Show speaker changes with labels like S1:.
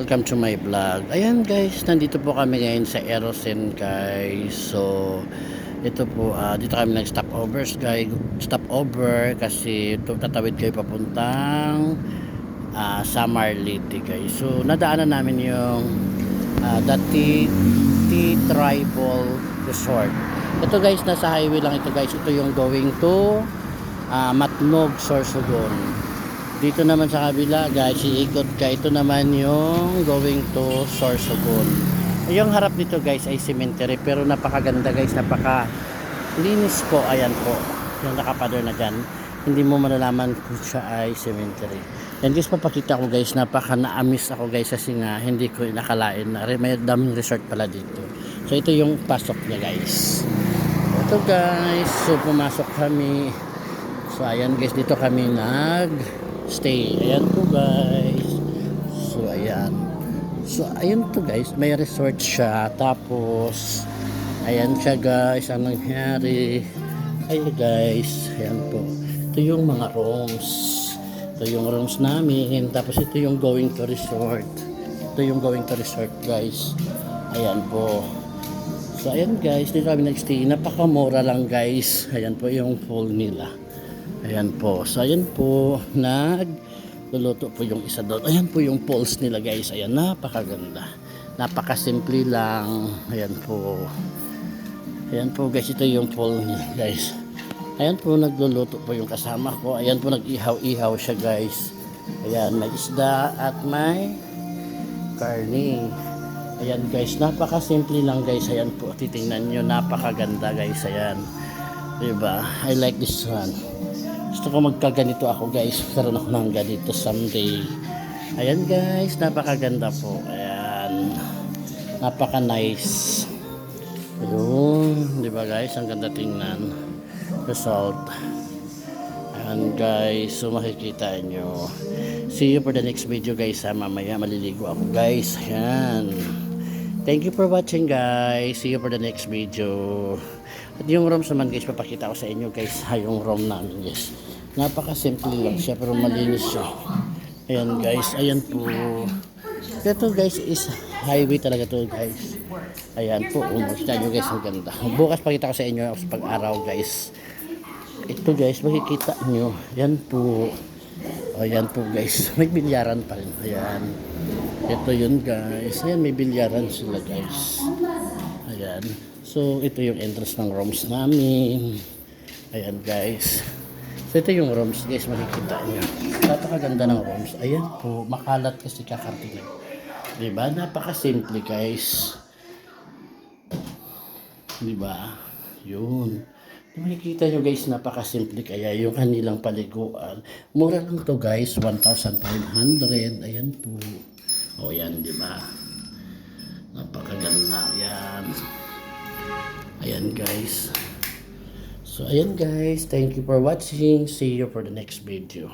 S1: Welcome to my vlog. Ayan guys, nandito po kami ngayon sa Erosen guys. So, ito po, dito kami nag-stopovers guys. Stopover kasi tatawid kayo papuntang Samar Leyte guys. So, nadaanan namin yung the Tribal Resort. Ito guys, nasa highway lang ito guys. Ito yung going to Matnog, Sorsogon. Dito naman sa kabila guys, iikot ka. Ito naman yung going to Sorsogon. Yung harap nito guys ay cemetery, pero napakaganda guys, napakalinis po. Ayan po, yung nakapader na dyan, hindi mo malalaman kung siya ay cemetery. Yan guys, papakita ko guys, napaka-na-amiss ako guys kasi nga hindi ko nakalain na may daming resort pala dito. So ito yung pasok niya guys. Ito guys, so pumasok kami. So ayan guys, dito kami stay. Ayan po guys. So ayan. So ayan to guys, may resort siya. Tapos ayan siya guys, ang nangyari. Ayan guys, ayan po. Ito yung mga rooms. Ito yung rooms namin. Tapos ito yung going to resort. Ito yung going to resort guys. Ayan po. So ayan guys, dito kami nag-stay. Napakamura lang guys. Ayan po yung pool nila. Ayan po. So ayan po, nagluluto po yung isa doon. Ayan po yung poles nila guys. Ayan, napakaganda. Napakasimple lang. Ayan po. Ayan po guys, ito yung pool nila guys. Ayan po, nagluluto po yung kasama ko. Ayan po, nag-ihaw-ihaw siya guys. Ayan, may isda at may karne. Ayan guys, napakasimple lang guys. Ayan po, titingnan nyo, napakaganda guys. Ayan, diba? I like this one. Gusto ko magkaganito ako guys. Karoon ako ng ganito someday. Ayan guys, napakaganda po. Ayan, napaka nice. Ayun, diba guys, ang ganda tingnan. Result. Ayan guys, so makikita nyo. See you for the next video guys. Mamaya maliligo ako guys. Ayan, thank you for watching guys. See you for the next video. At yung rooms naman guys, papakita ko sa inyo guys. Yung room namin guys, napaka-simple lang siya pero malinis siya. Ayan guys, ayan po. Ito guys is highway talaga to guys. Ayan po, makikita nyo guys, ang ganda. Bukas pakita ko sa inyo sa pag-araw guys. Ito guys, makikita nyo. Ayan po. Ayan po guys, may bilyaran pa rin. Ayan, ito yun guys. Ayan, may bilyaran sila guys. Ayan, so ito yung entrance ng rooms namin. Ayan guys, so ito yung rooms guys, makikita nyo. Napakaganda ng rooms. Ayan po, makalat kasi kakarting. Diba, napakasimple guys. Diba, yun. Makikita nyo guys, napakasimple. Kaya yung kanilang paliguan, mura lang to guys, 1,500. Ayan po. O yan, diba, napakaganda. Ayan. Ayan guys. So ayan guys, thank you for watching. See you for the next video.